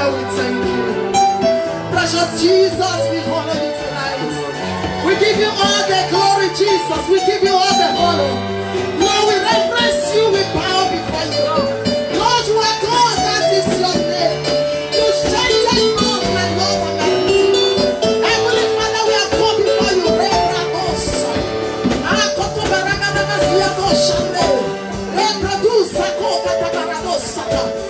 Father, we thank you. Precious Jesus, we honor you tonight. We give you all the glory, Jesus. We give you all the honor. Lord, we reverence you. We bow before you. Lord, you are God. That is your name. You strengthen us, my Lord, and my Redeemer. Heavenly Father, we have come before you.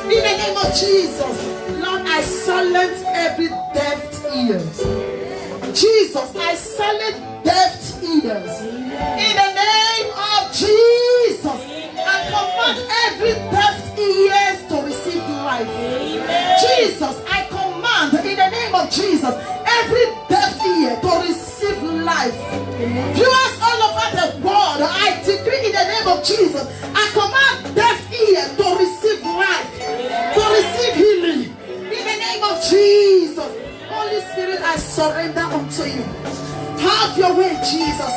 In the name of Jesus, Lord, I silence every deaf ears. Jesus, I silence deaf ears. In the name of Jesus, I command every deaf ears to receive life. Jesus, I command in the name of Jesus every deaf ear to receive life. Viewers all over the world, I decree in the name of Jesus, I command deaf ear to receive life, to receive healing. In the name of Jesus, Holy Spirit, I surrender unto you. Have your way, Jesus.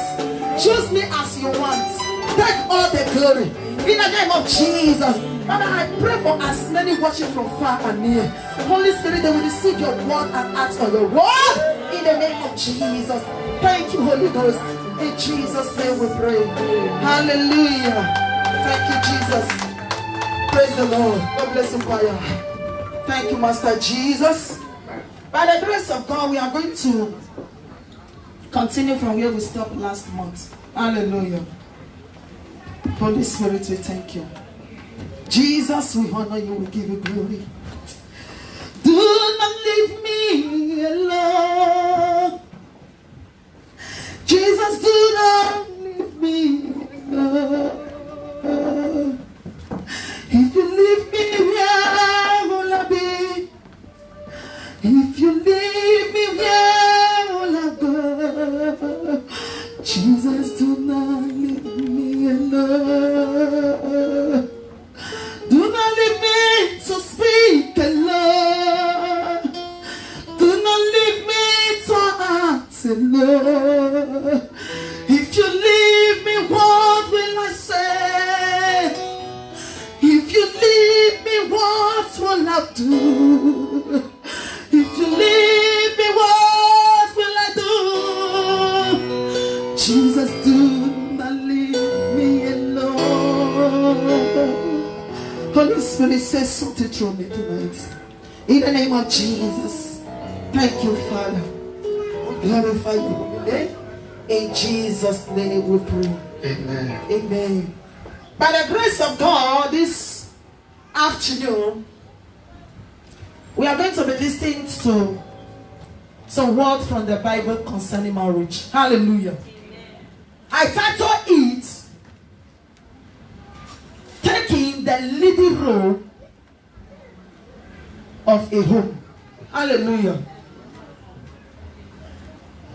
Choose me as you want. Take all the glory. In the name of Jesus. Father, I pray for as many watching from far and near. Holy Spirit, they will receive your word and act on your word. In the name of Jesus. Thank you, Holy Ghost. In Jesus' name we pray. Hallelujah. Thank you, Jesus. Praise the Lord. God bless you, choir. Thank you, Master Jesus. By the grace of God, we are going to continue from where we stopped last month. Hallelujah. Holy Spirit, we thank you. Jesus, we honor you, we give you glory. Do not leave me alone. Jesus, do not leave me alone. If you leave me, where will I be? If you leave me, where will I go? Jesus, do not leave me alone. Do not leave me to speak alone. Do not leave me to act alone. If you leave me, what will I say? If you leave me, what will I do? If you leave me, what will I do? Jesus, do not leave me alone. Holy Spirit, say something through me tonight. In the name of Jesus. Thank you, Father. Glorify you. In Jesus' name we pray. Amen. Amen. By the grace of God, this afternoon, we are going to be listening to some words from the Bible concerning marriage. Hallelujah. I title it, Taking the Leading Role of a Home. Hallelujah.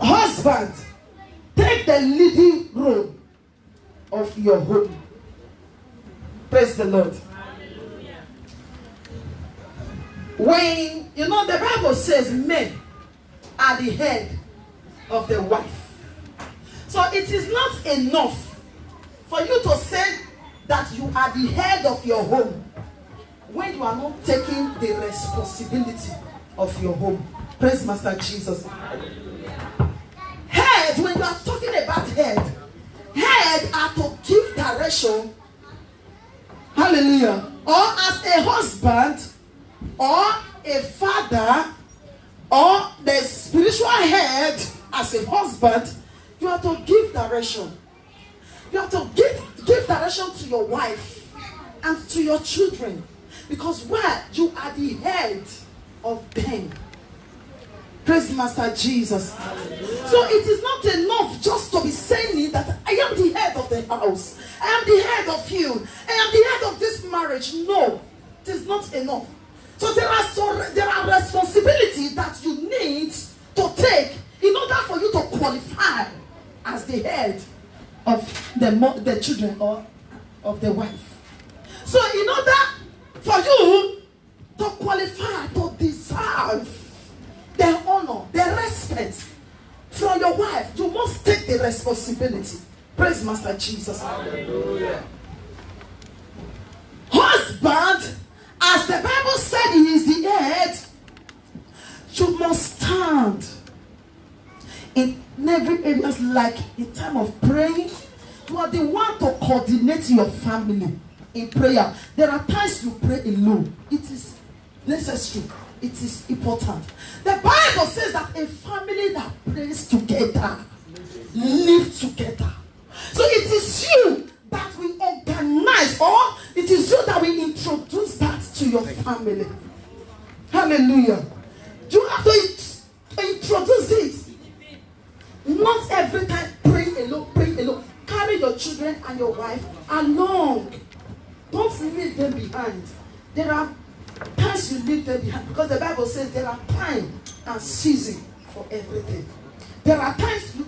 Husband, take the leading role of your home. Praise the Lord. Hallelujah. When, you know, the Bible says men are the head of the wife. So it is not enough for you to say that you are the head of your home when you are not taking the responsibility of your home. Praise Master Jesus. Head, when you are talking about head are to give direction. Hallelujah. Or as a husband, or a father, or the spiritual head as a husband, you have to give direction. You have to give direction to your wife and to your children. Because where you are the head of them. Praise Master Jesus. Hallelujah. So it is not enough just to be saying that I am the head of the house. I am the head of you. I am the head of this marriage. No, it is not enough. So there are responsibilities that you need to take in order for you to qualify as the head of the children or of the wife. So in order for you to qualify, to deserve the honor, the respect from your wife, you must take the responsibility. Praise Master Jesus. Hallelujah. Husband, as the Bible said, he is the head in every areas, like in time of praying. You are the one to coordinate your family in prayer. There are times you pray alone. It is necessary. It is important. The Bible says that a family that prays together live together. So it is you that will organize, or it is you that will introduce that to your family. Hallelujah. You have to introduce it. Not every time pray alone, pray alone. Carry your children and your wife along. Don't leave them behind. There are times you leave them behind, because the Bible says there are time and season for everything. There are times you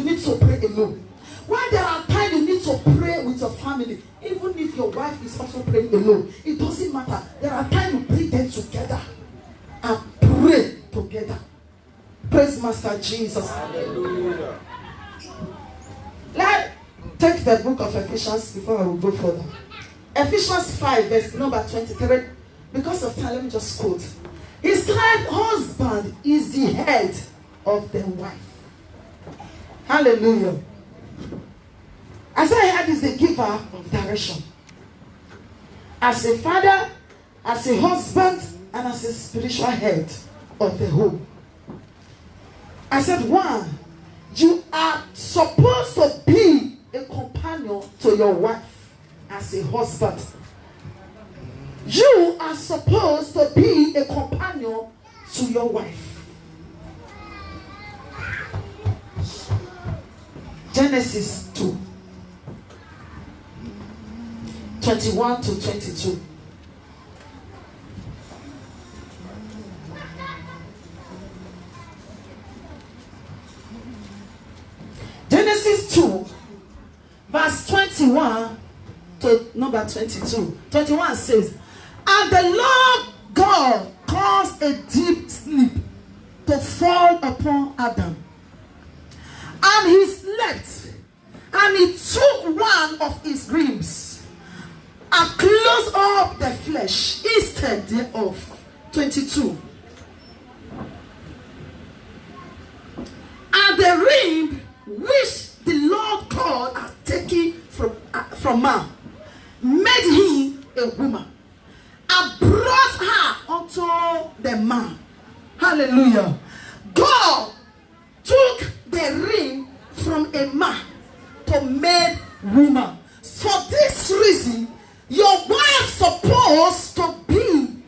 need to pray alone. While there are times you need to pray with your family, even if your wife is also praying alone, it doesn't matter. There are times you bring them together and pray together. Praise Master Jesus. Hallelujah. Let's take the book of Ephesians before I will go further. Ephesians 5 verse number 23. Because of time, let me just quote. He said, husband is the head of the wife. Hallelujah. I said head is the giver of direction. As a father, as a husband, and as a spiritual head of the home. I said, one, you are supposed to be a companion to your wife as a husband. You are supposed to be a companion to your wife. Genesis 2, 21 to 22. Genesis 2, verse 21 to number 22. 21 says, and the Lord God caused a deep sleep to fall upon Adam. And he slept, and he took one of his ribs and closed up the flesh instead thereof. 22. And the rib which the Lord God had taken from man made him a woman and brought her unto the man. Hallelujah. God took the ring from a man to make woman. For this reason, your wife supposed to be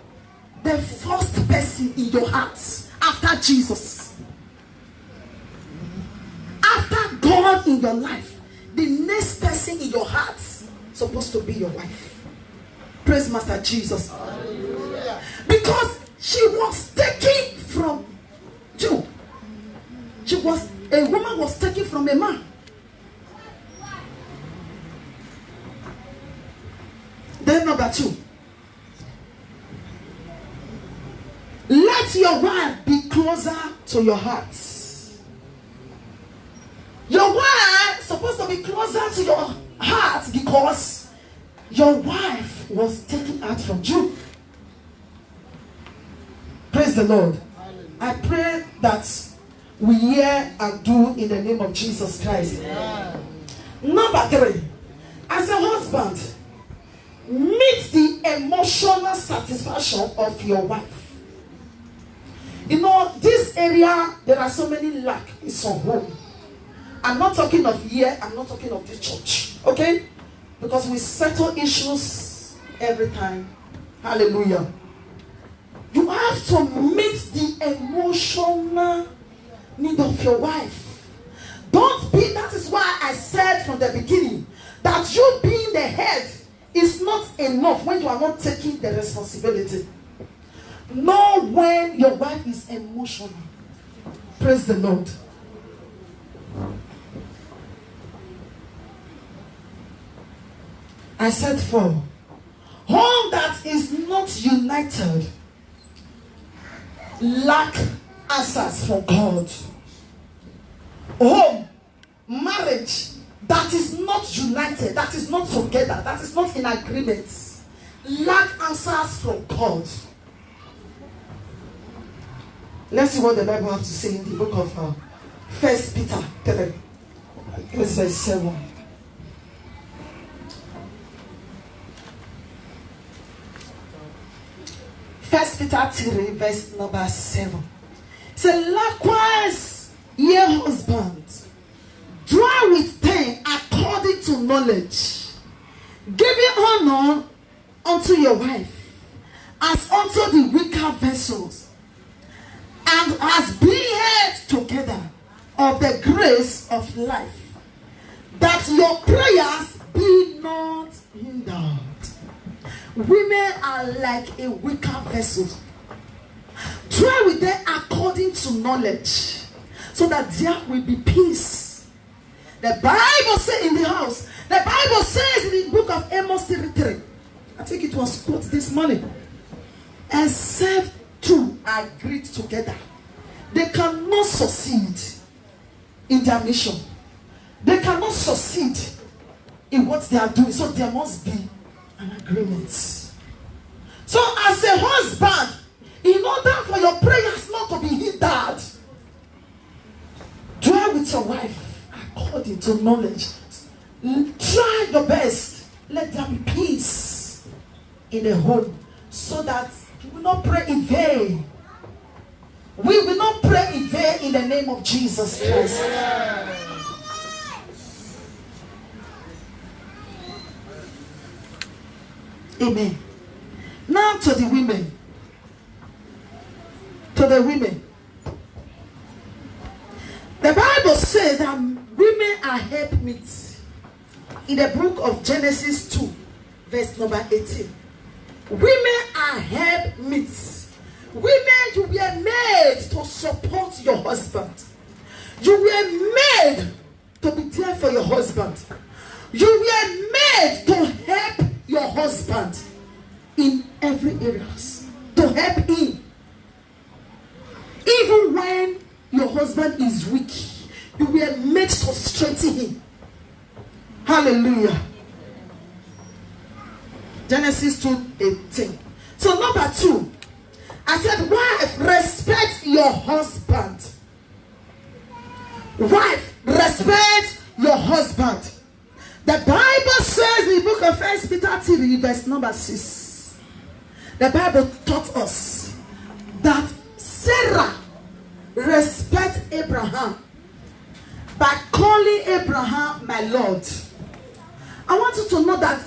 the first person in your heart after Jesus. After God in your life, the next person in your heart is supposed to be your wife. Praise Master Jesus. Hallelujah. Because she was taken from you. A woman was taken from a man. Then number 2. Let your wife be closer to your heart. Your wife is supposed to be closer to your heart because your wife was taken out from you. Praise the Lord. I pray that we hear and do in the name of Jesus Christ. Yeah. Number 3, as a husband, meet the emotional satisfaction of your wife. You know, this area, there are so many lack in some home. I'm not talking of here, I'm not talking of this church. Okay? Because we settle issues every time. Hallelujah. You have to meet the emotional need of your wife. Don't be, that is why I said from the beginning that you being the head is not enough when you are not taking the responsibility. Know when your wife is emotional. Praise the Lord. I said 4. Home that is not united lack answers from God. Home, marriage that is not united, that is not together, that is not in agreement, lack answers from God. Let's see what the Bible has to say in the book of 1 Peter 3, verse 7. 1 Peter 3, verse number 7. Say, likewise, ye husbands, dwell with them according to knowledge, giving honor unto your wife, as unto the weaker vessels, and as being heads together of the grace of life, that your prayers be not hindered. Women are like a weaker vessel. Dwell with them according to knowledge, so that there will be peace. The Bible says in the house, the Bible says in the book of Amos 3:3, I think it was quoted this morning, except two agreed together, they cannot succeed in their mission. They cannot succeed in what they are doing. So there must be an agreement. So as a husband, in order for your prayers not to be hindered, dwell with your wife according to knowledge. Try your best. Let there be peace in the home, so that you will not pray in vain. We will not pray in vain in the name of Jesus Christ. Amen. Now to the women. To the women. The Bible says that women are helpmeets. In the book of Genesis 2, verse number 18. Women are helpmeets. Women, you were made to support your husband. You were made to be there for your husband. You were made to help your husband in every area. To help him. Even when your husband is weak, you were made to strengthen him. Hallelujah. Genesis 2:18. So number 2, I said, wife, respect your husband. Wife, respect your husband. The Bible says in the book of 1 Peter 3, verse number 6, the Bible taught us that Sarah respect Abraham by calling Abraham my Lord. I want you to know that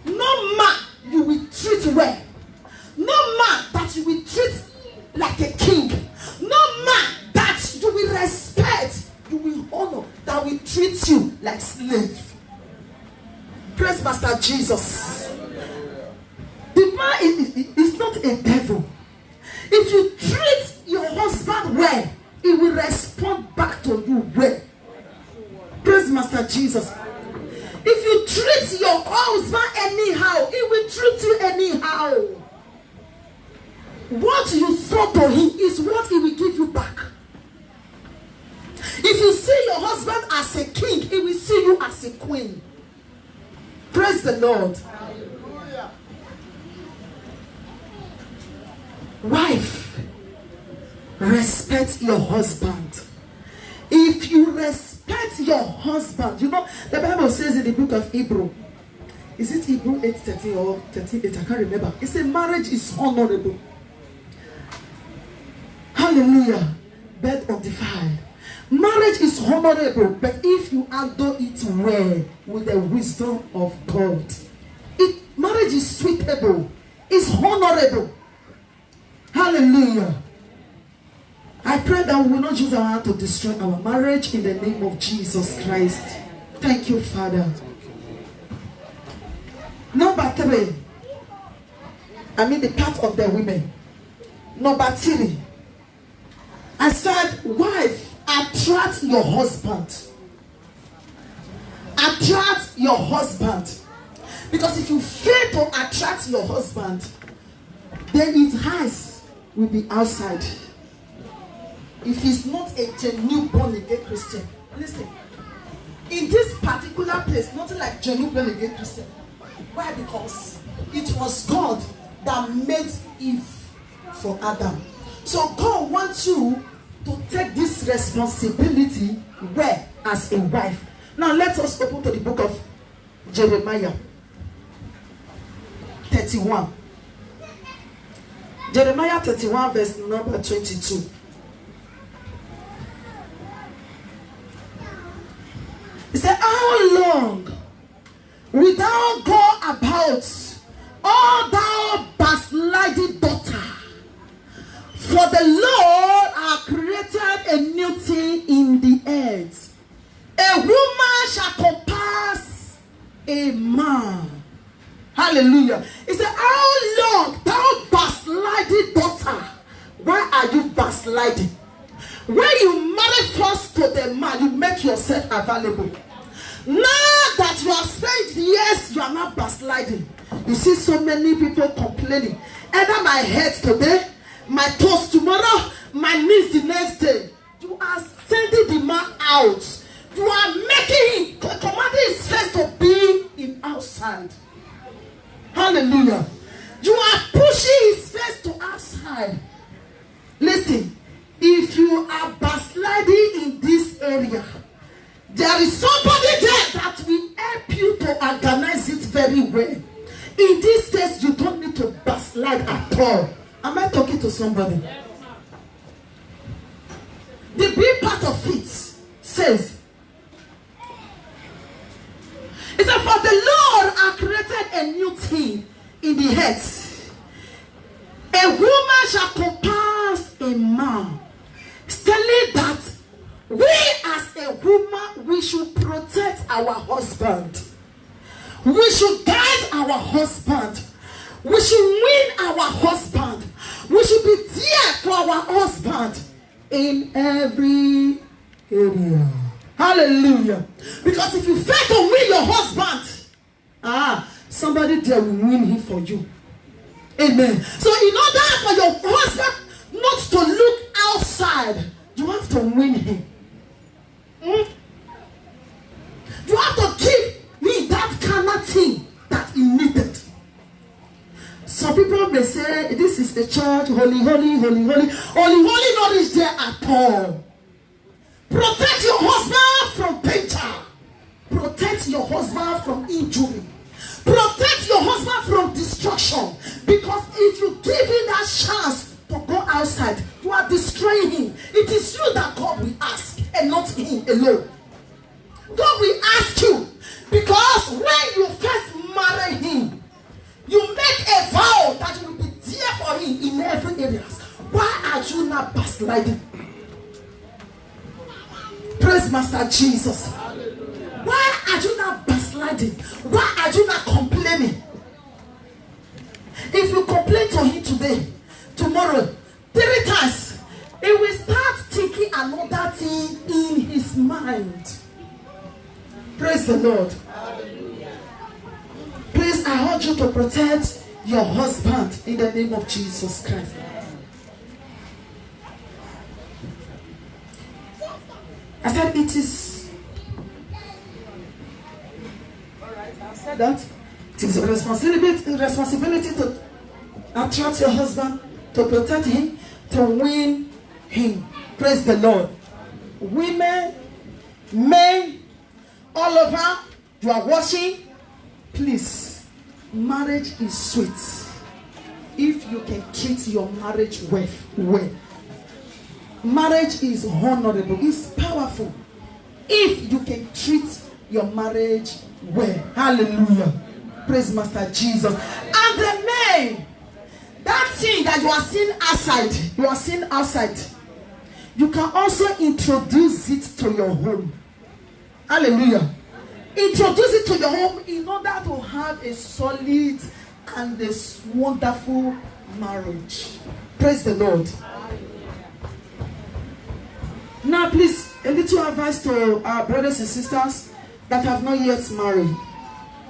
no man you will treat well, no man that you will treat like a king, no man that you will respect, you will honor, that will treat you like slave. Praise Master Jesus. The man is not a devil. If you treat your husband well, he will respond back to you well. Praise Master Jesus. If you treat your husband anyhow, he will treat you anyhow. What you sow to him is what he will give you back. If you see your husband as a king, he will see you as a queen. Praise the Lord. Hallelujah. Wife, respect your husband. If you respect your husband, you know, the Bible says in the book of Hebrew, is it Hebrew 8:13 or 13:8? I can't remember. It says marriage is honorable. Hallelujah. Bed undefiled. Marriage is honorable, but if you handle it well with the wisdom of God, marriage is suitable, it's honorable. Hallelujah. I pray that we will not use our hand to destroy our marriage in the name of Jesus Christ. Thank you, Father. Number 3. The part of the women. Number 3. I said, wife, attract your husband. Attract your husband. Because if you fail to attract your husband, then his eyes will be outside. If he's not a genuine born again Christian, listen, in this particular place, nothing like genuine born again Christian. Why? Because it was God that made Eve for Adam. So God wants you to take this responsibility where as a wife. Now let us open to the book of Jeremiah 31. Jeremiah 31 verse number 22. He said, how long wilt thou go about, O thou backsliding daughter? For the Lord hath created a new thing in the earth. A woman shall compass a man. Hallelujah. He said, how long, thou backsliding daughter? Why are you backsliding? When you marry first to the man, you make yourself available. Now that you have spent years, you are not backsliding. You see so many people complaining. Either my head today, my toes tomorrow, my knees the next day. You are sending the man out. You are making him, commanding his face to be in outside. Hallelujah. You are pushing his face to outside. Listen, if you are backsliding in this area, there is somebody there that will help you to organize it very well. In this case, you don't need to backslide at all. Am I talking to somebody? The big part of it says, it said, for the Lord hath created a new thing in the earth. A woman shall compass a man. Telling that we as a woman, we should protect our husband. We should guide our husband. We should win our husband. We should be there for our husband in every area. Hallelujah. Because if you fail to win your husband, somebody there will win him for you. Amen. So in order for your husband not to look outside, you have to win him. You have to give me that kind of thing that he needed. Some people may say, this is the church, holy, not is there at all. Protect your husband from danger. Protect your husband from injury. Protect your husband from destruction. Because if you give him that chance to go outside, you are destroying him. It is you that God will ask and not him alone. God will ask you, because when you first marry him, you make a vow that you will be there for him in every area. Why are you not backsliding? Praise Master Jesus. Why are you not backsliding? Why are you not complaining? If you complain to him today, tomorrow, 3 times, he will start thinking another thing in his mind. Praise the Lord. Please, I urge you to protect your husband in the name of Jesus Christ. I said it is. Alright, I said that. It is a responsibility to attract your husband, to protect him, to win him. Praise the Lord. Women, men, all over, you are watching. Please, marriage is sweet if you can treat your marriage well. Marriage is honorable, it's powerful if you can treat your marriage well. Hallelujah. Praise Master Jesus. And the men, that thing that you are seeing outside, you can also introduce it to your home. Hallelujah. Introduce it to your home in order to have a solid and a wonderful marriage. Praise the Lord. Now please, a little advice to our brothers and sisters that have not yet married.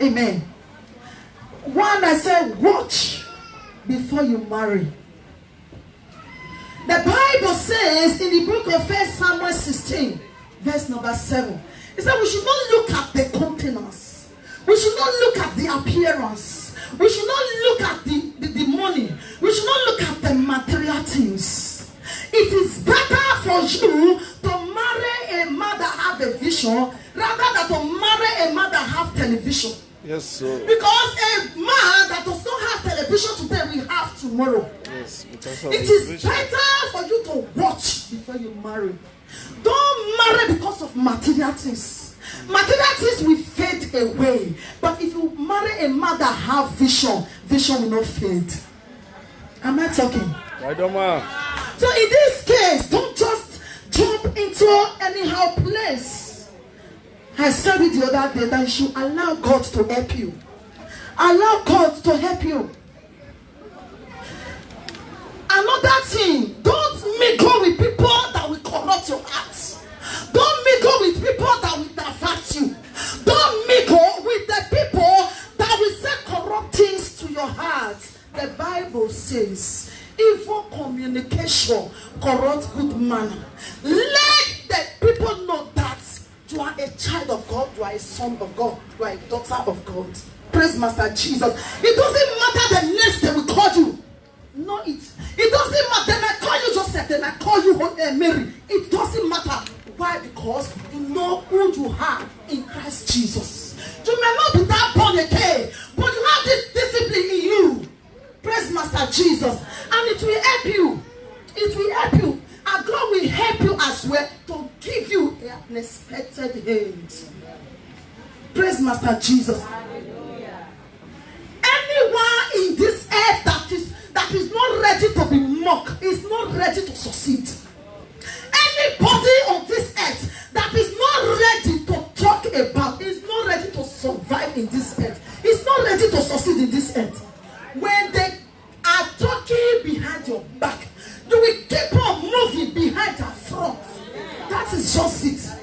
Amen. One, I said, watch before you marry. The Bible says in the book of 1 Samuel 16, verse number 7, it said we should not look at the countenance. We should not look at the appearance. We should not look at the money. We should not look at the material things. television rather than to marry a man that have television. Yes, sir. Because a man that does not have television today will have tomorrow. Yes, because of It his is vision. better for you to watch before you marry. Don't marry because of material things. Material things will fade away. But if you marry a man that have vision, vision will not fade. Am I talking? Right on, ma. So in this case, don't just jump into anyhow place. I said it the other day that you should allow God to help you. Allow God to help you. Another thing, don't mingle with people that will corrupt your heart. Don't mingle with people that will divert you. Don't mingle with the people that will say corrupt things to your heart. The Bible says, evil communication corrupts good manner. Let the people know that you are a child of God, you are a son of God, you are a daughter of God. Praise Master Jesus. It doesn't matter the names they will call you. No, it doesn't matter. They might call you Joseph, they might call you Mary. It doesn't matter. Why? Because you know who you are in Christ Jesus. You may not be that born again, but you have this discipline in you. Praise Master Jesus. And it will help you. It will help you. And God will help you as well to give you an unexpected hand. Praise Master Jesus. Anyone in this earth that is not ready to be mocked is not ready to succeed. Anybody on this earth that is not ready to talk about, is not ready to survive in this earth, is not ready to succeed in this earth. When they are talking behind your back, you will keep on moving behind their front. That is just it.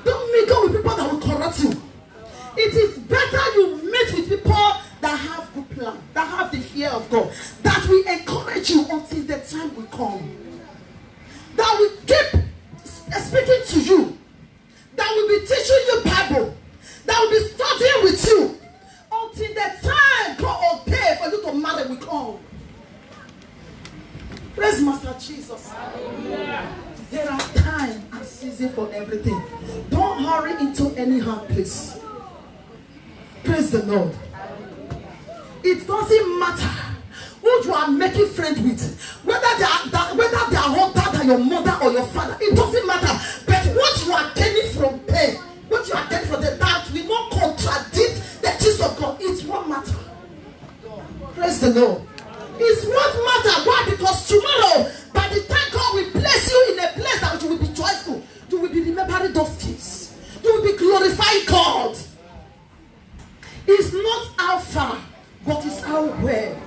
Don't mingle with people that will corrupt you. It is better you meet with people that have good plan, that have the fear of God, that will encourage you until the time will come, that will keep speaking to you, that will be teaching you Bible, that will be studying with you until the time God okay for you to marry will come. Praise Master Jesus. Hallelujah. There are time and season for everything. Don't hurry into any hard place. Praise the Lord. It doesn't matter who you are making friends with, whether they are older than your mother or your father. It doesn't matter. But what you are getting from them, what you are getting from them, that will not contradict the things of God. It won't matter. Praise the Lord. It won't matter. Why? Because tomorrow, by the time God will place you in a place that you will be joyful, you will be remembering those things. You will be glorifying God. It's not how far, but it's how well.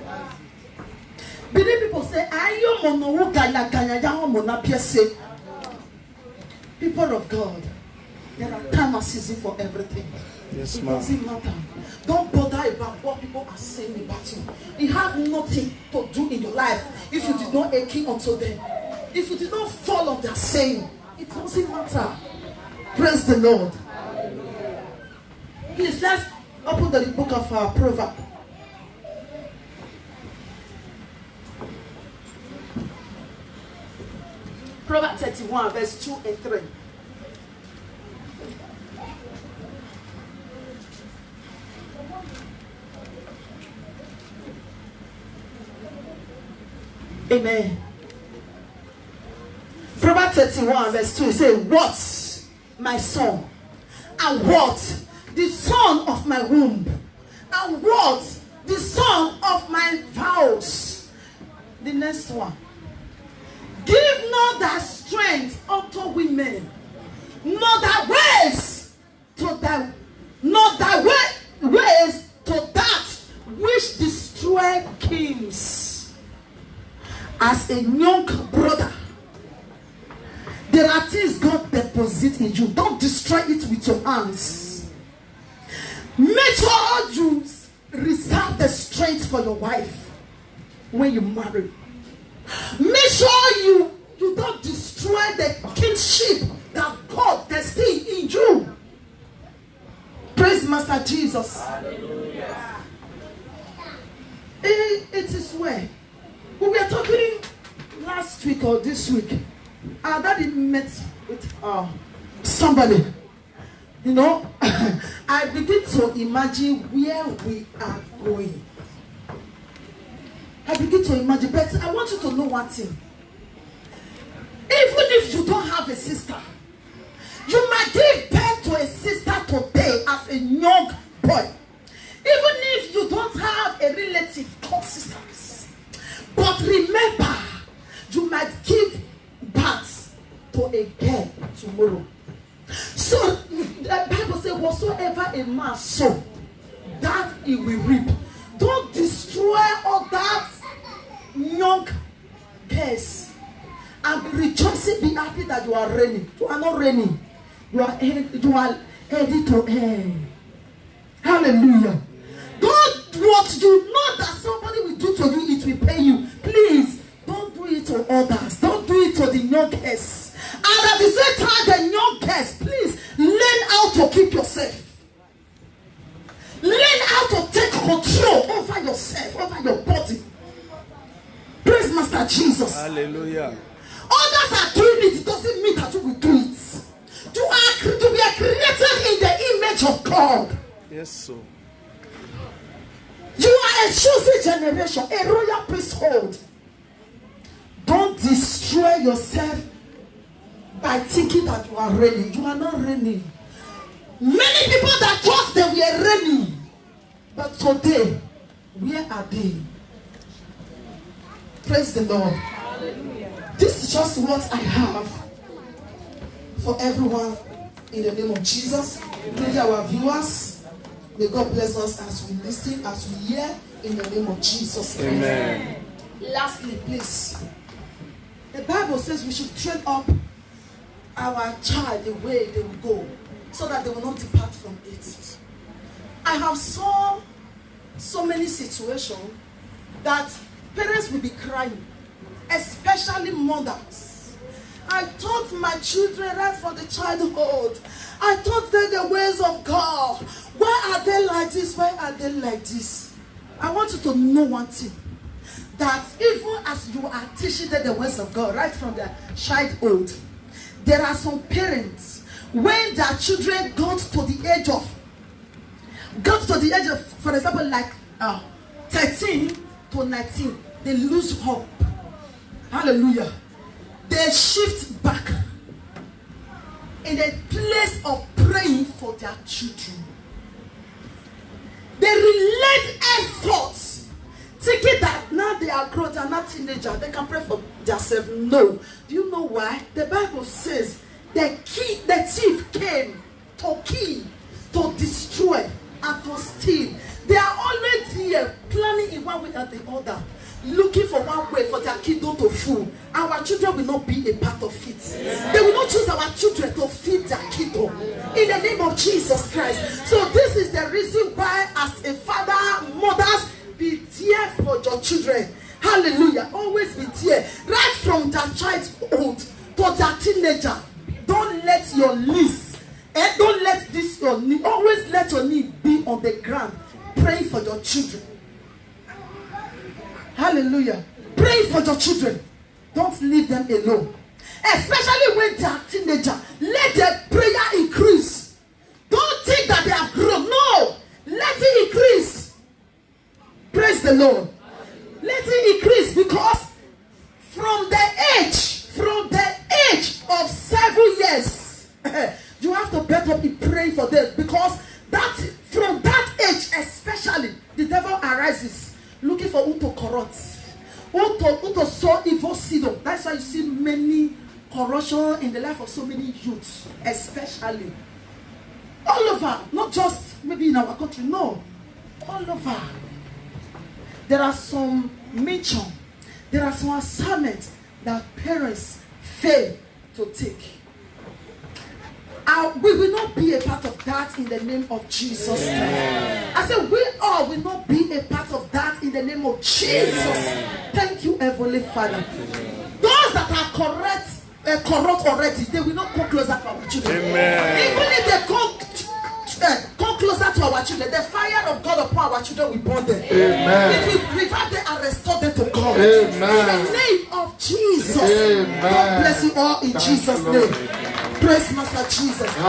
Many people say, people of God, there are time and season for everything. Yes, it ma'am. doesn't matter. Don't bother about what people are saying about you. You have nothing to do in your life if you did not hearken unto them. If you did not follow their saying, it doesn't matter. Praise the Lord. Please, let's open the book of Proverbs. Proverbs 31, verse 2 and 3. Amen. Proverbs 31, verse 2 says, what, my son, and what, the son of my womb, and what, the son of my vows. The next one. Give not thy strength unto women, nor thy ways to ways to that which destroy kings. As a young brother, there are things God deposits in you. Don't destroy it with your hands. Make sure you reserve the strength for your wife when you marry. Make sure you don't destroy the kingship that God destined in you. Praise Master Jesus. Hallelujah. It is well. We were talking last week or this week. Our daddy met with somebody, You know, I begin to imagine where we are going. I begin to imagine, but I want you to know one thing. Even if you don't have a sister, you might give birth to a sister today as a young boy. Even if you don't have a relative called sisters. But remember, you might give birth to a girl tomorrow. So the Bible says, whatsoever a man sow, that he will reap. Don't destroy all that young girls and be rejoicing, be happy that you are reigning. You are not reigning. You are headed to end. Hallelujah. Don't what you know that somebody will do to you, it will pay you. Please don't do it to others. Don't do it to the young girls. And at the same time, the young girls, please learn how to keep yourself. Learn how to take control over yourself, over your body. Praise Master Jesus. Hallelujah. Others are doing it. It doesn't mean that you will do it. You are to be created in the image of God. Yes, sir. You are a chosen generation, a royal priesthood. Don't destroy yourself by thinking that you are reigning. You are not reigning. Many people that thought they were reigning, but today, where are they? Praise the Lord. Hallelujah. This is just what I have for everyone in the name of Jesus. Pray our viewers. May God bless us as we listen, as we hear in the name of Jesus. Amen. Lastly, please. The Bible says we should train up our child the way they will go, so that they will not depart from it. I have saw so many situations that parents will be crying, especially mothers. I taught my children right from the childhood. I taught them the ways of God. Why are they like this? Why are they like this? I want you to know one thing. That even as you are teaching them the ways of God right from their childhood, there are some parents, when their children got to the age of, for example, like 13 to 19, they lose hope. Hallelujah. They shift back in a place of praying for their children. They relate efforts, thinking that now they are grown, they are not teenagers, they can pray for themselves. No. Do you know why? The Bible says the thief came to kill, to destroy, and to steal. They are always here, planning in one way or the other, looking for one way for their kingdom to fool. Our children will not be a part of it. They will not choose our children to feed their kingdom. In the name of Jesus Christ. So this is the reason why, as a father, mothers, be there for your children. Hallelujah. Always be there. Right from their childhood to their teenager. Don't let your lease, don't let this your knee, always let your knee be on the ground. Pray for your children. Hallelujah. Pray for your children. Don't leave them alone. Especially when they are teenagers. Let their prayer increase. Don't think that they have grown. No. Let it increase. Praise the Lord. Let it increase, because from the age of 7 years, you have to better be praying for them, because that from that age especially, the devil arises looking for who to corrupt, who to sow evil seed. That's why you see many corruption in the life of so many youths, especially all over, not just maybe in our country, no, all over. There are some mission, there are some assignments that parents fail to take. We will not be a part of that in the name of Jesus. I said we all will not be a part of that in the name of Jesus. Thank you, Heavenly Father. Those that are corrupt already, they will not come closer to our children. Amen. Even if they come closer to our children, the fire of God upon our children will burn them. Amen. It will revive them and restore them to God. Amen. In the name of Jesus. Amen. God bless you all in Jesus' name. Praise Master Jesus.